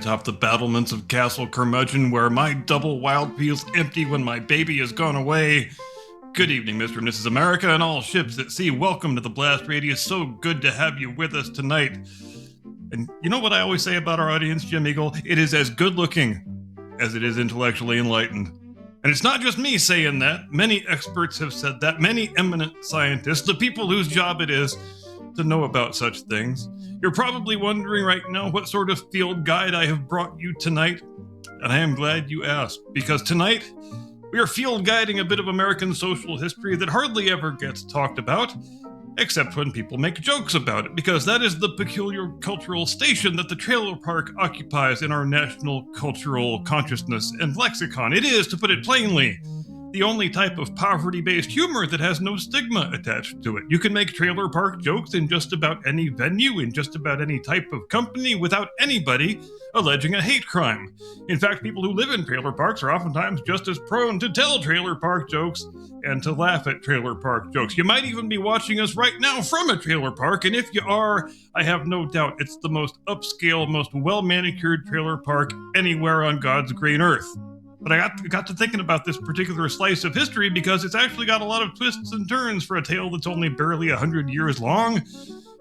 atop the battlements of Castle Curmudgeon, where my double wild feels empty when my baby has gone away. Good evening, Mr. and Mrs. America, and all ships at sea. Welcome to the Blast Radius. So good to have you with us tonight. And you know what I always say about our audience, Jim Eagle? It is as good-looking as it is intellectually enlightened. And it's not just me saying that. Many experts have said that. Many eminent scientists, the people whose job it is to know about such things. You're probably wondering right now what sort of field guide I have brought you tonight. And I am glad you asked, because tonight we are field guiding a bit of American social history that hardly ever gets talked about, except when people make jokes about it, because that is the peculiar cultural station that the trailer park occupies in our national cultural consciousness and lexicon. It is, to put it plainly, the only type of poverty-based humor that has no stigma attached to it. You can make trailer park jokes in just about any venue, in just about any type of company, without anybody alleging a hate crime. In fact, people who live in trailer parks are oftentimes just as prone to tell trailer park jokes and to laugh at trailer park jokes. You might even be watching us right now from a trailer park, and if you are, I have no doubt it's the most upscale, most well-manicured trailer park anywhere on God's green earth. But I got to thinking about this particular slice of history because it's actually got a lot of twists and turns for a tale that's only barely 100 years long.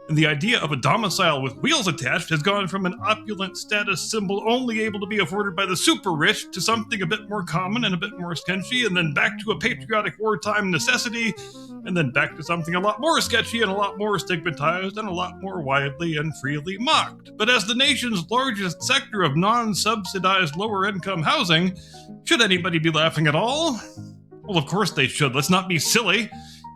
And the idea of a domicile with wheels attached has gone from an opulent status symbol only able to be afforded by the super rich to something a bit more common and a bit more sketchy, and then back to a patriotic wartime necessity, and then back to something a lot more sketchy and a lot more stigmatized and a lot more widely and freely mocked. But as the nation's largest sector of non-subsidized lower-income housing, should anybody be laughing at all? Well, of course they should. Let's not be silly.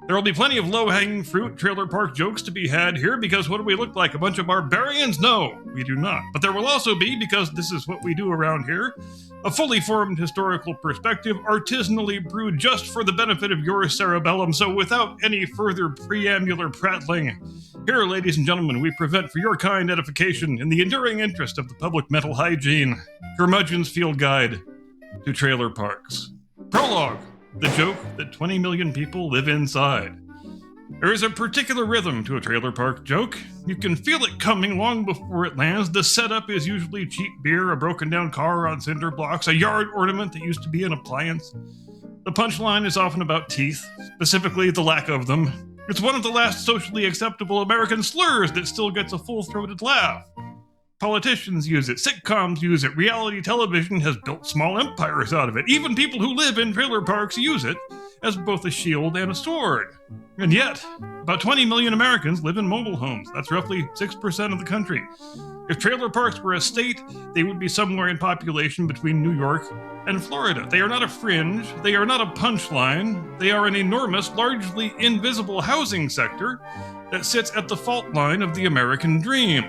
There will be plenty of low-hanging fruit trailer park jokes to be had here, because what do we look like, a bunch of barbarians? No, we do not. But there will also be, because this is what we do around here, a fully formed historical perspective, artisanally brewed just for the benefit of your cerebellum. So without any further preambular prattling, here, ladies and gentlemen, we present for your kind edification, in the enduring interest of the public mental hygiene, Curmudgeon's Field Guide to Trailer Parks. Prologue. The joke that 20 million people live inside. There is a particular rhythm to a trailer park joke. You can feel it coming long before it lands. The setup is usually cheap beer, a broken down car on cinder blocks, a yard ornament that used to be an appliance. The punchline is often about teeth, specifically the lack of them. It's one of the last socially acceptable American slurs that still gets a full-throated laugh. Politicians use it, sitcoms use it, reality television has built small empires out of it. Even people who live in trailer parks use it as both a shield and a sword. And yet, about 20 million Americans live in mobile homes. That's roughly 6% of the country. If trailer parks were a state, they would be somewhere in population between New York and Florida. They are not a fringe, they are not a punchline, they are an enormous, largely invisible housing sector that sits at the fault line of the American dream.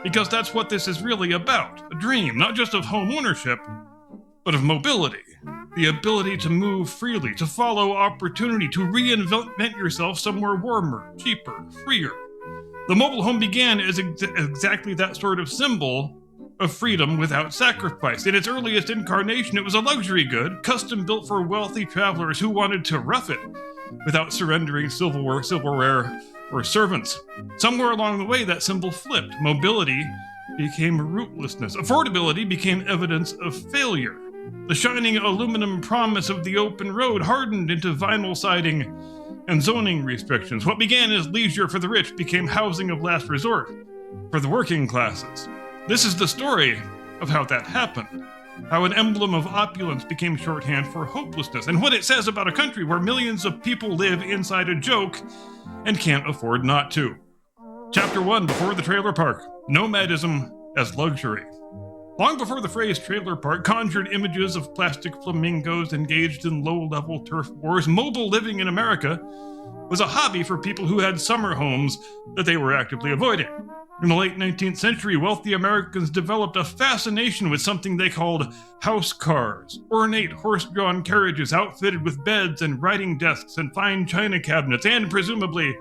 Because that's what this is really about, a dream, not just of home ownership, but of mobility. The ability to move freely, to follow opportunity, to reinvent yourself somewhere warmer, cheaper, freer. The mobile home began as exactly that sort of symbol of freedom without sacrifice. In its earliest incarnation, it was a luxury good, custom built for wealthy travelers who wanted to rough it without surrendering silverware, or servants. Somewhere along the way, that symbol flipped. Mobility became rootlessness. Affordability became evidence of failure. The shining aluminum promise of the open road hardened into vinyl siding and zoning restrictions. What began as leisure for the rich became housing of last resort for the working classes. This is the story of how that happened. How an emblem of opulence became shorthand for hopelessness, and what it says about a country where millions of people live inside a joke and can't afford not to. Chapter 1, Before the Trailer Park, Nomadism as Luxury. Long before the phrase trailer park conjured images of plastic flamingos engaged in low-level turf wars, mobile living in America was a hobby for people who had summer homes that they were actively avoiding. In the late 19th century, wealthy Americans developed a fascination with something they called house cars, ornate horse-drawn carriages outfitted with beds and writing desks and fine china cabinets, and presumably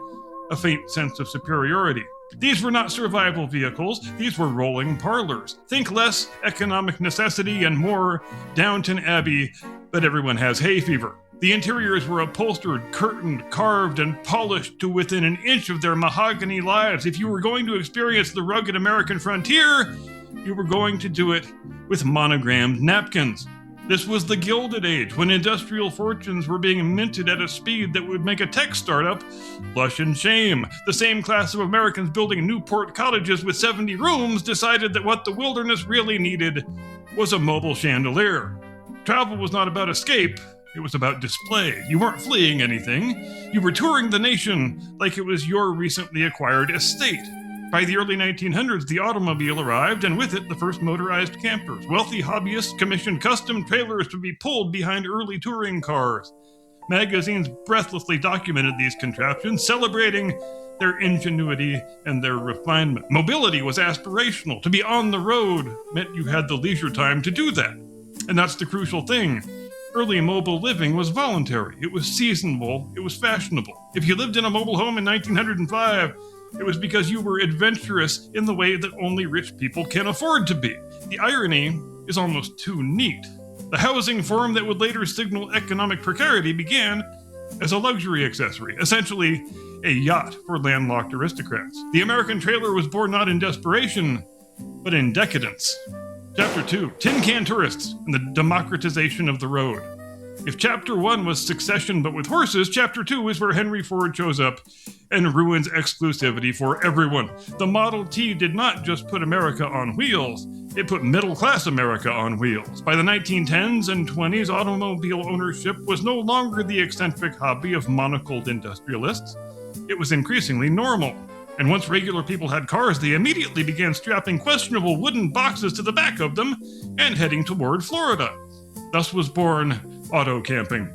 a faint sense of superiority. These were not survival vehicles, these were rolling parlors. Think less economic necessity and more Downton Abbey, but everyone has hay fever. The interiors were upholstered, curtained, carved, and polished to within an inch of their mahogany lives. If you were going to experience the rugged American frontier, you were going to do it with monogrammed napkins. This was the Gilded Age, when industrial fortunes were being minted at a speed that would make a tech startup blush in shame. The same class of Americans building Newport cottages with 70 rooms decided that what the wilderness really needed was a mobile chandelier. Travel was not about escape, it was about display. You weren't fleeing anything, you were touring the nation like it was your recently acquired estate. By the early 1900s, the automobile arrived, and with it, the first motorized campers. Wealthy hobbyists commissioned custom trailers to be pulled behind early touring cars. Magazines breathlessly documented these contraptions, celebrating their ingenuity and their refinement. Mobility was aspirational. To be on the road meant you had the leisure time to do that. And that's the crucial thing. Early mobile living was voluntary. It was seasonable. It was fashionable. If you lived in a mobile home in 1905, it was because you were adventurous in the way that only rich people can afford to be. The irony is almost too neat. The housing form that would later signal economic precarity began as a luxury accessory, essentially a yacht for landlocked aristocrats. The American trailer was born not in desperation, but in decadence. Chapter 2, Tin Can Tourists and the Democratization of the Road. If Chapter 1 was succession but with horses, Chapter 2 is where Henry Ford shows up and ruins exclusivity for everyone. The Model T did not just put America on wheels, it put middle-class America on wheels. By the 1910s and 20s, automobile ownership was no longer the eccentric hobby of monocled industrialists. It was increasingly normal. And once regular people had cars, they immediately began strapping questionable wooden boxes to the back of them and heading toward Florida. Thus was born auto camping.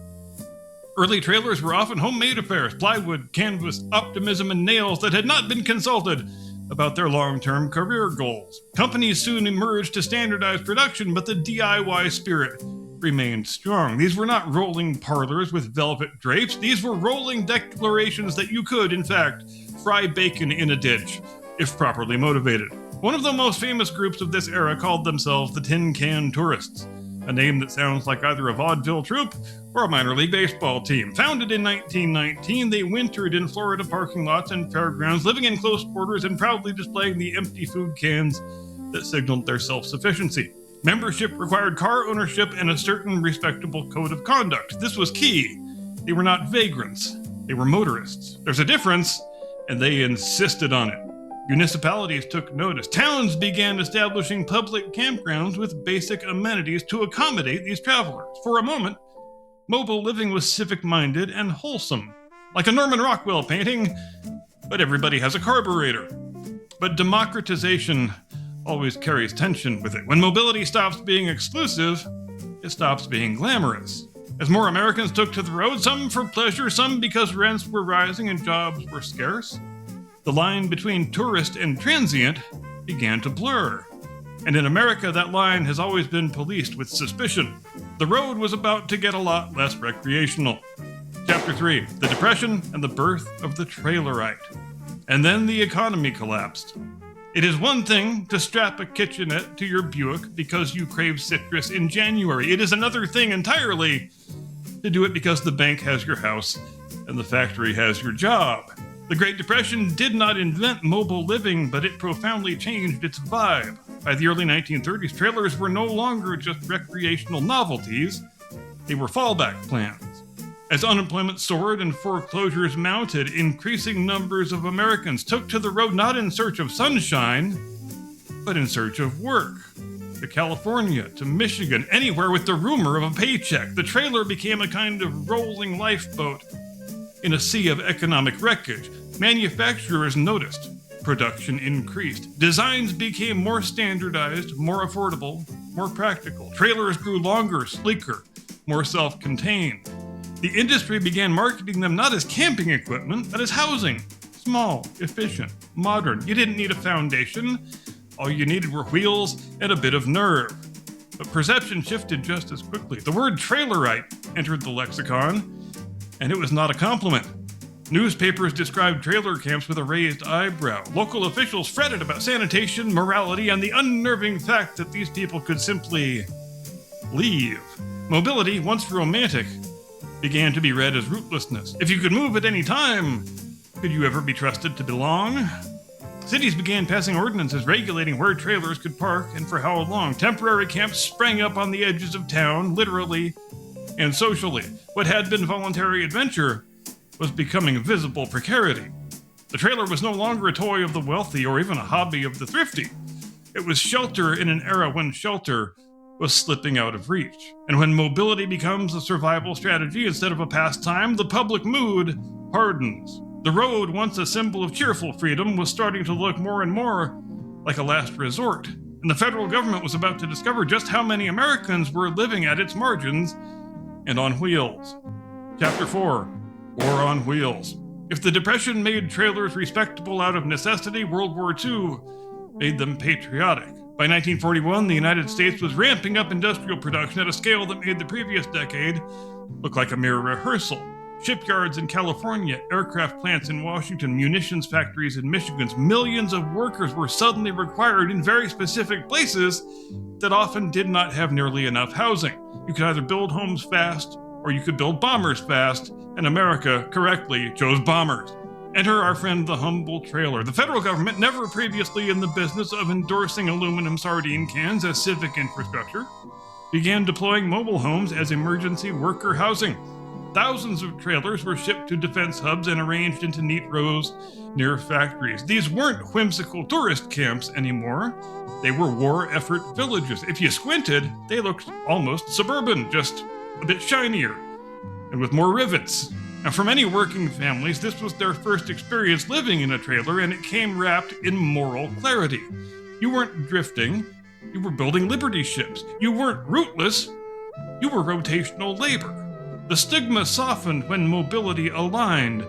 Early trailers were often homemade affairs, plywood, canvas, optimism, and nails that had not been consulted about their long-term career goals. Companies soon emerged to standardize production, but the DIY spirit remained strong. These were not rolling parlors with velvet drapes. These were rolling declarations that you could, in fact, fry bacon in a ditch, if properly motivated. One of the most famous groups of this era called themselves the Tin Can Tourists, a name that sounds like either a vaudeville troupe or a minor league baseball team. Founded in 1919, they wintered in Florida parking lots and fairgrounds, living in close quarters and proudly displaying the empty food cans that signaled their self-sufficiency. Membership required car ownership and a certain respectable code of conduct. This was key. They were not vagrants. They were motorists. There's a difference, and they insisted on it. Municipalities took notice. Towns began establishing public campgrounds with basic amenities to accommodate these travelers. For a moment, mobile living was civic-minded and wholesome, like a Norman Rockwell painting, but everybody has a carburetor. But democratization always carries tension with it. When mobility stops being exclusive, it stops being glamorous. As more Americans took to the road, some for pleasure, some because rents were rising and jobs were scarce, the line between tourist and transient began to blur. And in America, that line has always been policed with suspicion. The road was about to get a lot less recreational. Chapter 3, The Depression and the Birth of the Trailerite. And then the economy collapsed. It is one thing to strap a kitchenette to your Buick because you crave citrus in January. It is another thing entirely to do it because the bank has your house and the factory has your job. The Great Depression did not invent mobile living, but it profoundly changed its vibe. By the early 1930s, trailers were no longer just recreational novelties, they were fallback plans. As unemployment soared and foreclosures mounted, increasing numbers of Americans took to the road not in search of sunshine, but in search of work. To California, to Michigan, anywhere with the rumor of a paycheck, the trailer became a kind of rolling lifeboat in a sea of economic wreckage. Manufacturers noticed. Production increased. Designs became more standardized, more affordable, more practical. Trailers grew longer, sleeker, more self-contained. The industry began marketing them not as camping equipment, but as housing. Small, efficient, modern. You didn't need a foundation. All you needed were wheels and a bit of nerve. But perception shifted just as quickly. The word trailerite entered the lexicon, and it was not a compliment. Newspapers described trailer camps with a raised eyebrow. Local officials fretted about sanitation, morality, and the unnerving fact that these people could simply leave. Mobility, once romantic, began to be read as rootlessness. If you could move at any time, could you ever be trusted to belong? Cities began passing ordinances regulating where trailers could park and for how long. Temporary camps sprang up on the edges of town, literally and socially. What had been voluntary adventure was becoming visible precarity. The trailer was no longer a toy of the wealthy or even a hobby of the thrifty. It was shelter in an era when shelter was slipping out of reach. And when mobility becomes a survival strategy instead of a pastime, the public mood hardens. The road, once a symbol of cheerful freedom, was starting to look more and more like a last resort. And the federal government was about to discover just how many Americans were living at its margins and on wheels. Chapter 4, War on Wheels. If the Depression made trailers respectable out of necessity, World War II made them patriotic. By 1941, the United States was ramping up industrial production at a scale that made the previous decade look like a mere rehearsal. Shipyards in California, aircraft plants in Washington, munitions factories in Michigan, millions of workers were suddenly required in very specific places that often did not have nearly enough housing. You could either build homes fast or you could build bombers fast, and America correctly chose bombers. Enter our friend the humble trailer. The federal government, never previously in the business of endorsing aluminum sardine cans as civic infrastructure, began deploying mobile homes as emergency worker housing. Thousands of trailers were shipped to defense hubs and arranged into neat rows near factories. These weren't whimsical tourist camps anymore. They were war effort villages. If you squinted, they looked almost suburban, just a bit shinier and with more rivets. Now, for many working families, this was their first experience living in a trailer, and it came wrapped in moral clarity. You weren't drifting, you were building liberty ships. You weren't rootless, you were rotational labor. The stigma softened when mobility aligned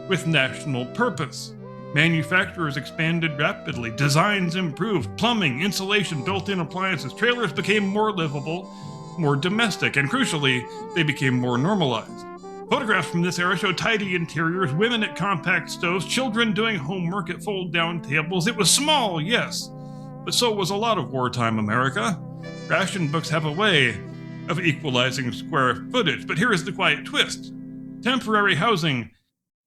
with national purpose. Manufacturers expanded rapidly, designs improved, plumbing, insulation, built-in appliances. Trailers became more livable, more domestic, and crucially, they became more normalized. Photographs from this era show tidy interiors, women at compact stoves, children doing homework at fold-down tables. It was small, yes, but so was a lot of wartime America. Ration books have a way of equalizing square footage, but here is the quiet twist. Temporary housing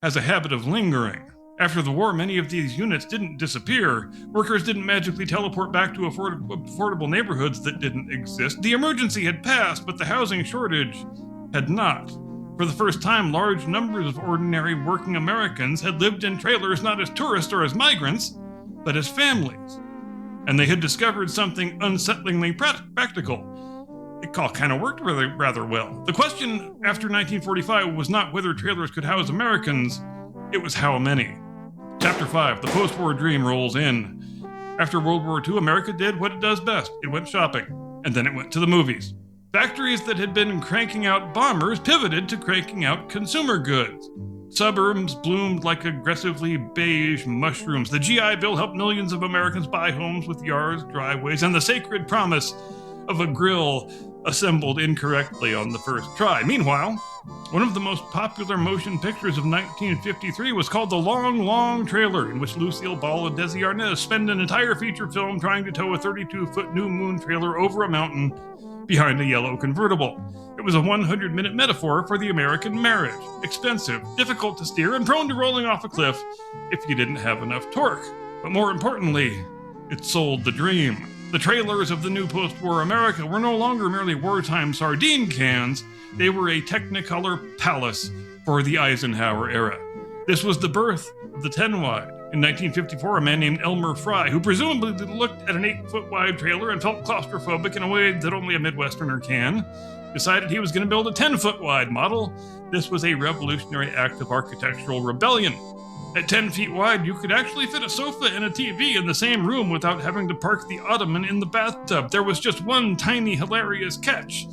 has a habit of lingering. After the war, many of these units didn't disappear. Workers didn't magically teleport back to affordable neighborhoods that didn't exist. The emergency had passed, but the housing shortage had not. For the first time, large numbers of ordinary working Americans had lived in trailers not as tourists or as migrants, but as families. And they had discovered something unsettlingly practical. It all kind of worked rather well. The question after 1945 was not whether trailers could house Americans, it was how many. Chapter 5, the post-war dream rolls in. After World War II, America did what it does best. It went shopping, and then it went to the movies. Factories that had been cranking out bombers pivoted to cranking out consumer goods. Suburbs bloomed like aggressively beige mushrooms. The GI Bill helped millions of Americans buy homes with yards, driveways, and the sacred promise of a grill assembled incorrectly on the first try. Meanwhile, one of the most popular motion pictures of 1953 was called The Long, Long Trailer, in which Lucille Ball and Desi Arnaz spend an entire feature film trying to tow a 32-foot New Moon trailer over a mountain behind a yellow convertible. It was a 100-minute metaphor for the American marriage. Expensive, difficult to steer, and prone to rolling off a cliff if you didn't have enough torque. But more importantly, it sold the dream. The trailers of the new post-war America were no longer merely wartime sardine cans. They were a Technicolor palace for the Eisenhower era. This was the birth of the 10-wide. In 1954, a man named Elmer Fry, who presumably looked at an 8-foot-wide trailer and felt claustrophobic in a way that only a Midwesterner can, decided he was going to build a 10-foot-wide model. This was a revolutionary act of architectural rebellion. At 10 feet wide, you could actually fit a sofa and a TV in the same room without having to park the ottoman in the bathtub. There was just one tiny, hilarious catch.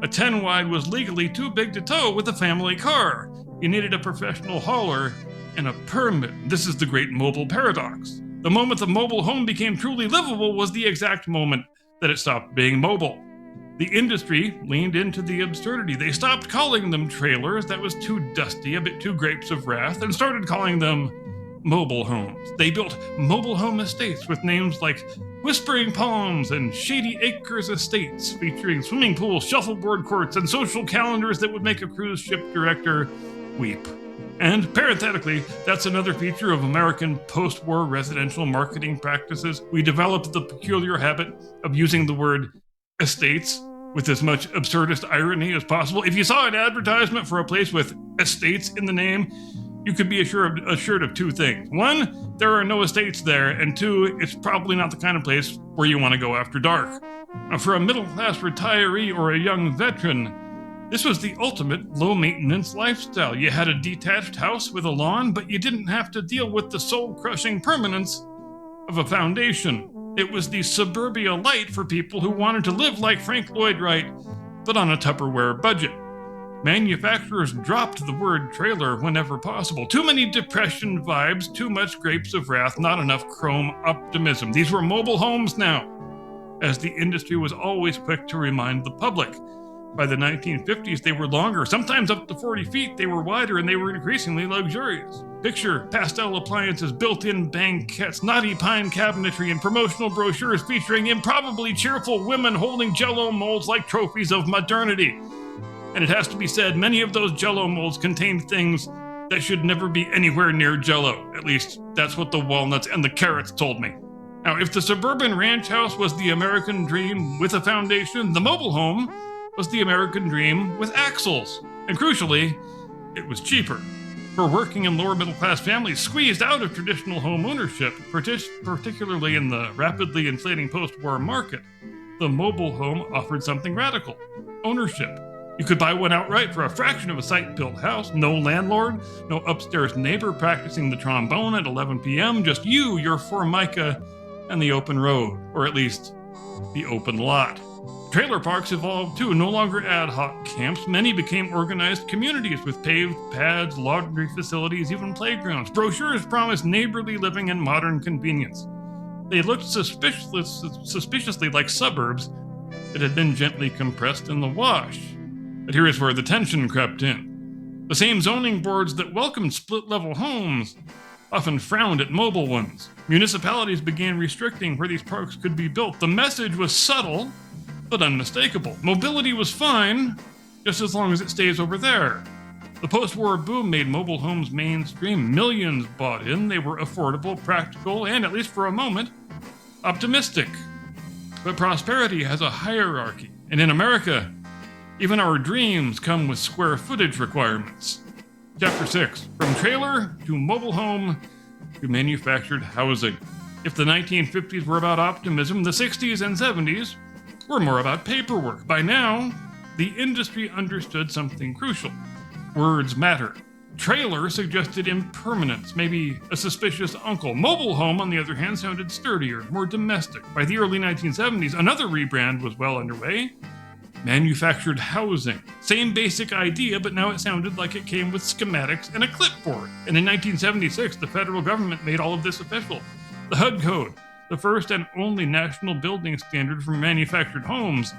A 10 wide was legally too big to tow with a family car. You needed a professional hauler and a permit. This is the great mobile paradox. The moment the mobile home became truly livable was the exact moment that it stopped being mobile. The industry leaned into the absurdity. They stopped calling them trailers. That was too dusty, a bit too grapes of wrath, and started calling them mobile homes. They built mobile home estates with names like Whispering Palms and Shady Acres Estates, featuring swimming pools, shuffleboard courts, and social calendars that would make a cruise ship director weep. And parenthetically, that's another feature of American post-war residential marketing practices. We developed the peculiar habit of using the word estates with as much absurdist irony as possible. If you saw an advertisement for a place with estates in the name, you could be assured of two things. One, there are no estates there, and two, it's probably not the kind of place where you want to go after dark. Now, for a middle-class retiree or a young veteran, this was the ultimate low-maintenance lifestyle. You had a detached house with a lawn, but you didn't have to deal with the soul-crushing permanence of a foundation. It was the suburbia light for people who wanted to live like Frank Lloyd Wright, but on a Tupperware budget. Manufacturers dropped the word trailer whenever possible. Too many depression vibes, too much grapes of wrath, not enough chrome optimism. These were mobile homes now, as the industry was always quick to remind the public. By the 1950s, they were longer, sometimes up to 40 feet. They were wider, and they were increasingly luxurious. Picture pastel appliances, built-in banquettes, knotty pine cabinetry, and promotional brochures featuring improbably cheerful women holding Jell-O molds like trophies of modernity. And it has to be said, many of those Jell-O molds contained things that should never be anywhere near Jell-O. At least, that's what the walnuts and the carrots told me. Now, if the suburban ranch house was the American dream with a foundation, the mobile home was the American dream with axles. And crucially, it was cheaper. For working and lower middle class families squeezed out of traditional home ownership, particularly in the rapidly inflating post-war market, the mobile home offered something radical: ownership. You could buy one outright for a fraction of a site-built house, no landlord, no upstairs neighbor practicing the trombone at 11 p.m., just you, your Formica, and the open road, or at least the open lot. Trailer parks evolved too, no longer ad hoc camps. Many became organized communities with paved pads, laundry facilities, even playgrounds. Brochures promised neighborly living and modern convenience. They looked suspiciously like suburbs that had been gently compressed in the wash. But here is where the tension crept in. The same zoning boards that welcomed split-level homes often frowned at mobile ones. Municipalities began restricting where these parks could be built. The message was subtle, but unmistakable. Mobility was fine, just as long as it stays over there. The post-war boom made mobile homes mainstream. Millions bought in. They were affordable, practical, and, at least for a moment, optimistic. But prosperity has a hierarchy, and in America, even our dreams come with square footage requirements. Chapter 6, From Trailer to Mobile Home to Manufactured Housing. If the 1950s were about optimism, the 60s and 70s were more about paperwork. By now, the industry understood something crucial. Words matter. Trailer suggested impermanence, maybe a suspicious uncle. Mobile home, on the other hand, sounded sturdier, more domestic. By the early 1970s, another rebrand was well underway: manufactured housing. Same basic idea, but now it sounded like it came with schematics and a clipboard. And in 1976, the federal government made all of this official. The HUD Code, the first and only national building standard for manufactured homes,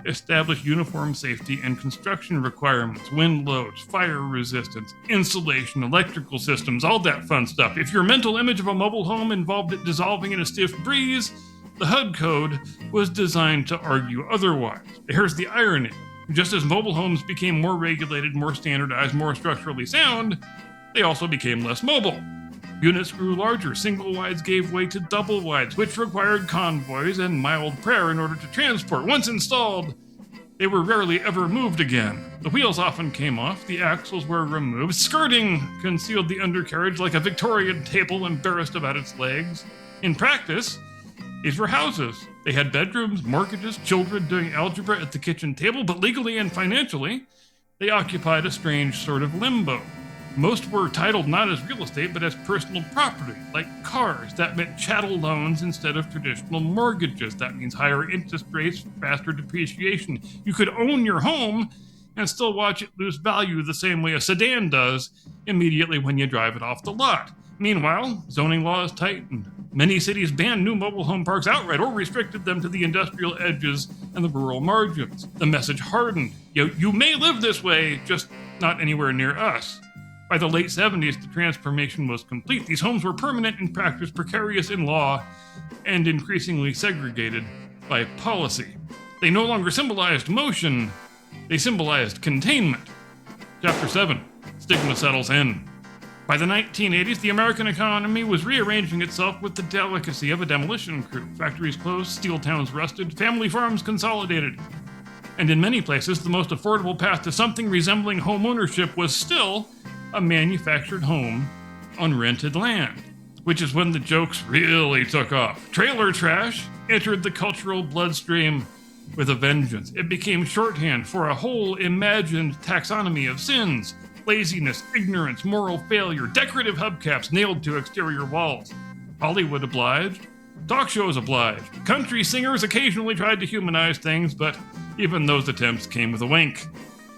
established uniform safety and construction requirements: wind loads, fire resistance, insulation, electrical systems, all that fun stuff. If your mental image of a mobile home involved it dissolving in a stiff breeze, the HUD Code was designed to argue otherwise. Here's the irony. Just as mobile homes became more regulated, more standardized, more structurally sound, they also became less mobile. Units grew larger. Single wides gave way to double wides, which required convoys and mild prayer in order to transport. Once installed, they were rarely ever moved again. The wheels often came off, the axles were removed, skirting concealed the undercarriage like a Victorian table embarrassed about its legs. In practice, these were houses. They had bedrooms, mortgages, children doing algebra at the kitchen table, but legally and financially, they occupied a strange sort of limbo. Most were titled not as real estate, but as personal property, like cars. That meant chattel loans instead of traditional mortgages. That means higher interest rates, faster depreciation. You could own your home and still watch it lose value the same way a sedan does immediately when you drive it off the lot. Meanwhile, zoning laws tightened. Many cities banned new mobile home parks outright or restricted them to the industrial edges and the rural margins. The message hardened. You may live this way, just not anywhere near us. By the late 70s, the transformation was complete. These homes were permanent in practice, precarious in law, and increasingly segregated by policy. They no longer symbolized motion, they symbolized containment. Chapter 7, Stigma Settles In. By the 1980s, the American economy was rearranging itself with the delicacy of a demolition crew. Factories closed, steel towns rusted, family farms consolidated. And in many places, the most affordable path to something resembling home ownership was still a manufactured home on rented land, which is when the jokes really took off. Trailer trash entered the cultural bloodstream with a vengeance. It became shorthand for a whole imagined taxonomy of sins: laziness, ignorance, moral failure, decorative hubcaps nailed to exterior walls. Hollywood obliged. Talk shows obliged. Country singers occasionally tried to humanize things, but even those attempts came with a wink.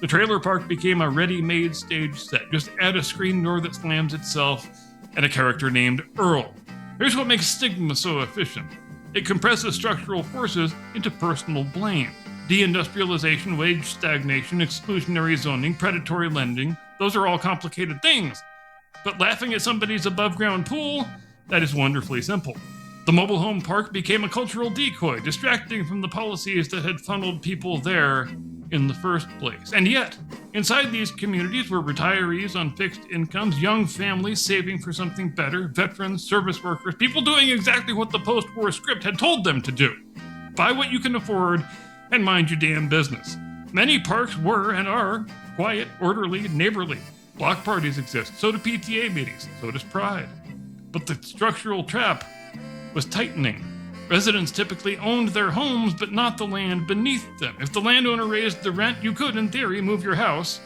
The trailer park became a ready-made stage set. Just add a screen door that slams itself and a character named Earl. Here's what makes stigma so efficient. It compresses structural forces into personal blame. Deindustrialization, wage stagnation, exclusionary zoning, predatory lending, those are all complicated things. But laughing at somebody's above-ground pool, that is wonderfully simple. The mobile home park became a cultural decoy, distracting from the policies that had funneled people there in the first place. And yet, inside these communities were retirees on fixed incomes, young families saving for something better, veterans, service workers, people doing exactly what the post-war script had told them to do. Buy what you can afford and mind your damn business. Many parks were and are quiet, orderly, neighborly. Block parties exist, so do PTA meetings, so does Pride. But the structural trap was tightening. Residents typically owned their homes, but not the land beneath them. If the landowner raised the rent, you could, in theory, move your house,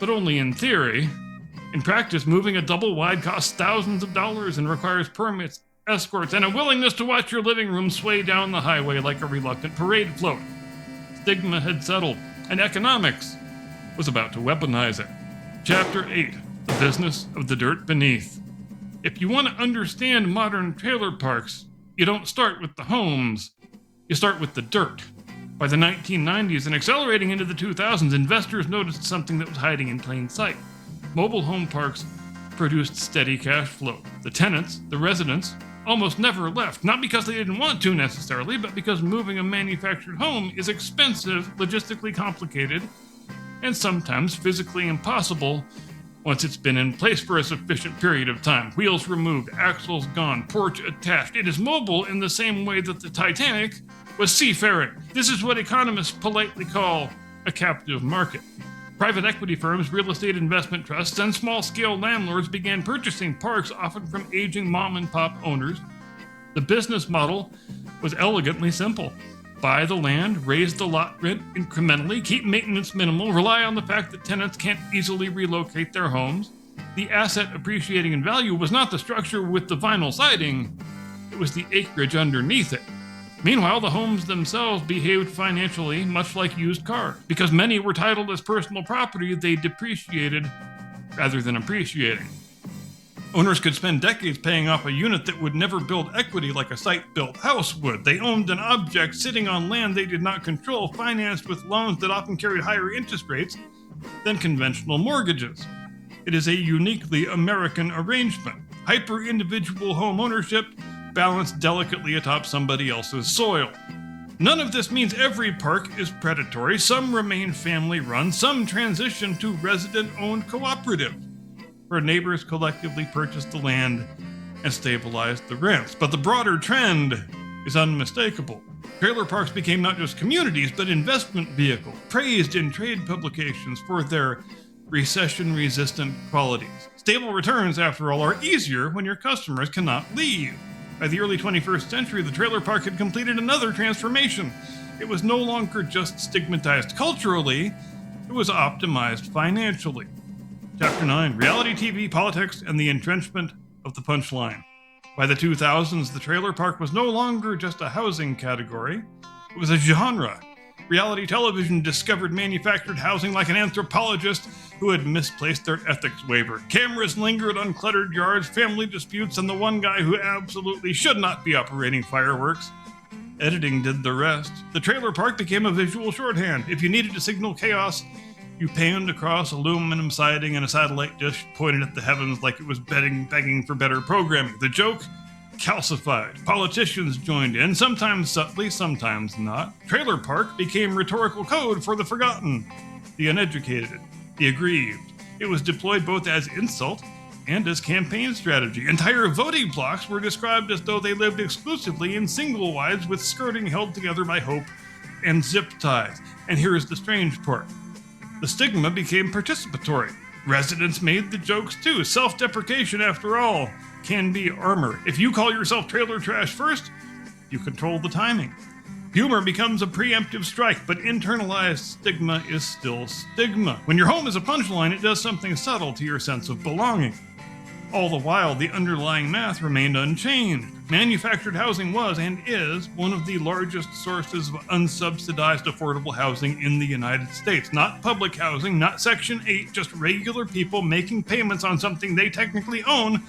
but only in theory. In practice, moving a double wide costs thousands of dollars and requires permits, escorts, and a willingness to watch your living room sway down the highway like a reluctant parade float. Stigma had settled, and economics was about to weaponize it. Chapter 8, The Business of the Dirt Beneath. If you want to understand modern trailer parks, you don't start with the homes, you start with the dirt. By the 1990s and accelerating into the 2000s, investors noticed something that was hiding in plain sight. Mobile home parks produced steady cash flow. The tenants, the residents, almost never left, not because they didn't want to necessarily, but because moving a manufactured home is expensive, logistically complicated, and sometimes physically impossible once it's been in place for a sufficient period of time. Wheels removed, axles gone, porch attached. It is mobile in the same way that the Titanic was seafaring. This is what economists politely call a captive market. Private equity firms, real estate investment trusts, and small-scale landlords began purchasing parks, often from aging mom-and-pop owners. The business model was elegantly simple. Buy the land, raise the lot rent incrementally, keep maintenance minimal, rely on the fact that tenants can't easily relocate their homes. The asset appreciating in value was not the structure with the vinyl siding, it was the acreage underneath it. Meanwhile, the homes themselves behaved financially much like used cars. Because many were titled as personal property, they depreciated rather than appreciating. Owners could spend decades paying off a unit that would never build equity like a site-built house would. They owned an object sitting on land they did not control, financed with loans that often carried higher interest rates than conventional mortgages. It is a uniquely American arrangement. Hyper-individual home ownership balanced delicately atop somebody else's soil. None of this means every park is predatory. Some remain family-run, some transition to resident-owned cooperative, where neighbors collectively purchase the land and stabilize the rents. But the broader trend is unmistakable. Trailer parks became not just communities, but investment vehicles, praised in trade publications for their recession-resistant qualities. Stable returns, after all, are easier when your customers cannot leave. By the early 21st century, the trailer park had completed another transformation. It was no longer just stigmatized culturally, it was optimized financially. Chapter 9, Reality TV, Politics, and the Entrenchment of the Punchline. By the 2000s, the trailer park was no longer just a housing category, it was a genre. Reality television discovered manufactured housing like an anthropologist who had misplaced their ethics waiver. Cameras lingered on cluttered yards, family disputes, and the one guy who absolutely should not be operating fireworks. Editing did the rest. The trailer park became a visual shorthand. If you needed to signal chaos, you panned across aluminum siding and a satellite dish pointed at the heavens like it was begging for better programming. The joke? Calcified. Politicians joined in, sometimes subtly, sometimes not. Trailer park became rhetorical code for the forgotten, the uneducated, the aggrieved. It was deployed both as insult and as campaign strategy. Entire voting blocks were described as though they lived exclusively in single wides with skirting held together by hope and zip ties. And here's the strange part. The stigma became participatory. Residents made the jokes too. Self-deprecation, after all, can be armor. If you call yourself trailer trash first, you control the timing. Humor becomes a preemptive strike, but internalized stigma is still stigma. When your home is a punchline, it does something subtle to your sense of belonging. All the while, the underlying math remained unchanged. Manufactured housing was and is one of the largest sources of unsubsidized affordable housing in the United States. Not public housing, not Section 8, just regular people making payments on something they technically own,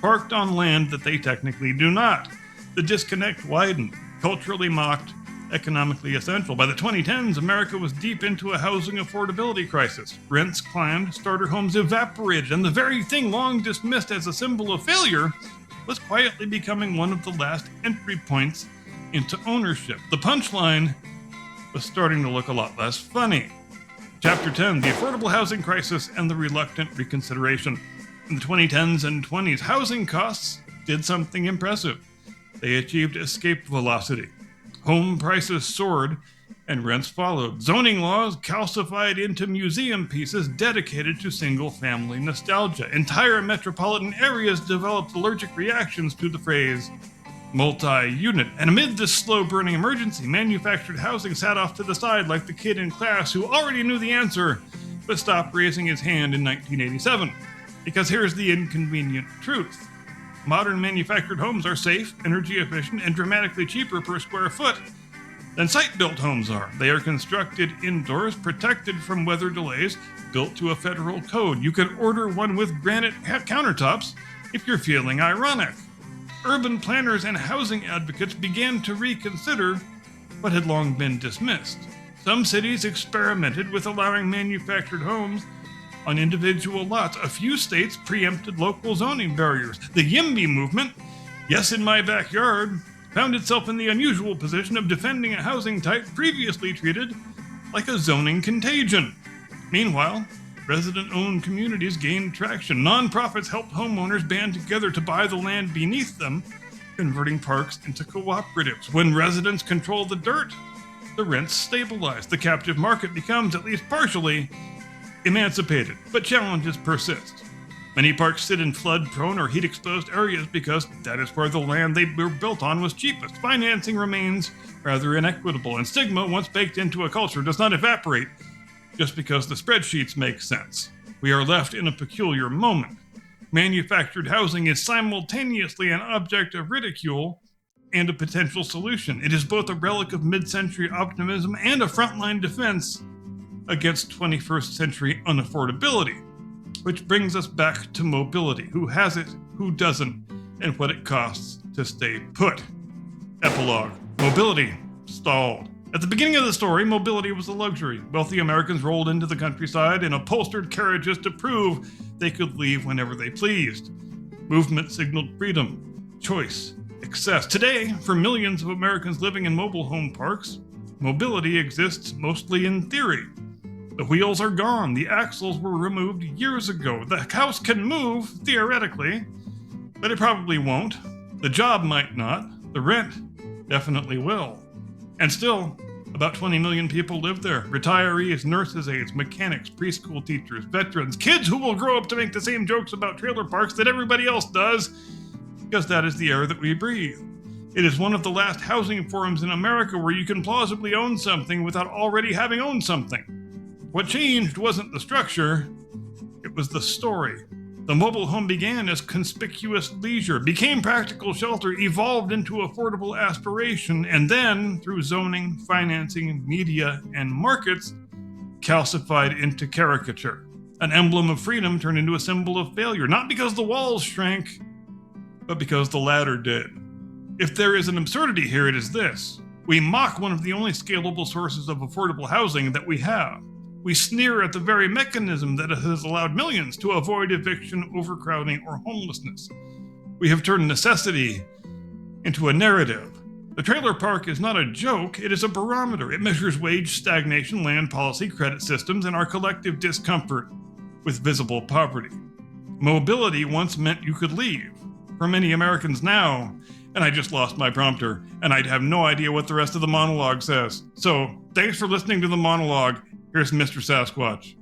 parked on land that they technically do not. The disconnect widened, culturally mocked, economically essential. By the 2010s, America was deep into a housing affordability crisis. Rents climbed, starter homes evaporated, and the very thing long dismissed as a symbol of failure was quietly becoming one of the last entry points into ownership. The punchline was starting to look a lot less funny. Chapter 10, the affordable housing crisis and the reluctant reconsideration. In the 2010s and 20s, housing costs did something impressive. They achieved escape velocity. Home prices soared, and rents followed. Zoning laws calcified into museum pieces dedicated to single-family nostalgia. Entire metropolitan areas developed allergic reactions to the phrase multi-unit. And amid this slow-burning emergency, manufactured housing sat off to the side like the kid in class who already knew the answer, but stopped raising his hand in 1987. Because here's the inconvenient truth. Modern manufactured homes are safe, energy efficient, and dramatically cheaper per square foot than site-built homes are. They are constructed indoors, protected from weather delays, built to a federal code. You could order one with granite countertops if you're feeling ironic. Urban planners and housing advocates began to reconsider what had long been dismissed. Some cities experimented with allowing manufactured homes on individual lots. A few states preempted local zoning barriers. The YIMBY movement, yes in my backyard, found itself in the unusual position of defending a housing type previously treated like a zoning contagion. Meanwhile, resident-owned communities gained traction. Nonprofits helped homeowners band together to buy the land beneath them, converting parks into cooperatives. When residents control the dirt, the rents stabilize. The captive market becomes, at least partially, emancipated, but challenges persist. Many parks sit in flood-prone or heat-exposed areas because that is where the land they were built on was cheapest. Financing remains rather inequitable, and stigma, once baked into a culture, does not evaporate just because the spreadsheets make sense. We are left in a peculiar moment. Manufactured housing is simultaneously an object of ridicule and a potential solution. It is both a relic of mid-century optimism and a frontline defense against 21st century unaffordability, which brings us back to mobility. Who has it, who doesn't, and what it costs to stay put. Epilogue. Mobility stalled. At the beginning of the story, mobility was a luxury. Wealthy Americans rolled into the countryside in upholstered carriages to prove they could leave whenever they pleased. Movement signaled freedom, choice, excess. Today, for millions of Americans living in mobile home parks, mobility exists mostly in theory. The wheels are gone. The axles were removed years ago. The house can move, theoretically, but it probably won't. The job might not. The rent definitely will. And still, about 20 million people live there. Retirees, nurses' aides, mechanics, preschool teachers, veterans, kids who will grow up to make the same jokes about trailer parks that everybody else does, because that is the air that we breathe. It is one of the last housing forums in America where you can plausibly own something without already having owned something. What changed wasn't the structure, it was the story. The mobile home began as conspicuous leisure, became practical shelter, evolved into affordable aspiration, and then, through zoning, financing, media, and markets, calcified into caricature. An emblem of freedom turned into a symbol of failure, not because the walls shrank, but because the ladder did. If there is an absurdity here, it is this. We mock one of the only scalable sources of affordable housing that we have. We sneer at the very mechanism that has allowed millions to avoid eviction, overcrowding, or homelessness. We have turned necessity into a narrative. The trailer park is not a joke, it is a barometer. It measures wage stagnation, land policy, credit systems, and our collective discomfort with visible poverty. Mobility once meant you could leave. For many Americans now, and I just lost my prompter, and I'd have no idea what the rest of the monologue says. So, thanks for listening to the monologue. Here's Mr. Sasquatch.